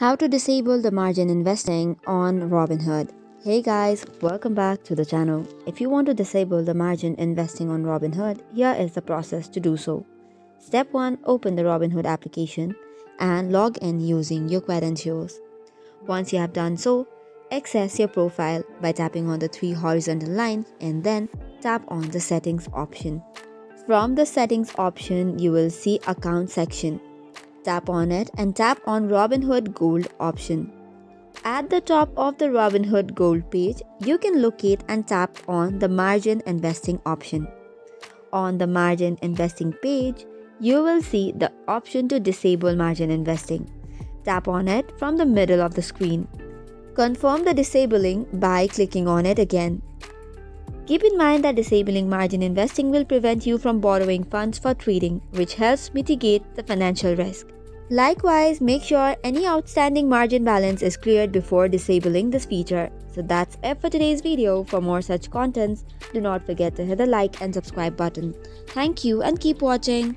How to disable the margin investing on Robinhood. Hey guys, welcome back to the channel. If you want to disable the margin investing on Robinhood, here is the process to do so. Step 1. Open the Robinhood application and log in using your credentials. Once you have done so, access your profile by tapping on the three horizontal lines and then tap on the settings option. From the settings option, you will see account section. Tap on it and tap on Robinhood Gold option. At the top of the Robinhood Gold page, you can locate and tap on the margin investing option. On the margin investing page, you will see the option to disable margin investing. Tap on it from the middle of the screen. Confirm the disabling by clicking on it again. Keep in mind that disabling margin investing will prevent you from borrowing funds for trading, which helps mitigate the financial risk. Likewise, make sure any outstanding margin balance is cleared before disabling this feature. So that's it for today's video. For more such contents, do not forget to hit the like and subscribe button. Thank you and keep watching.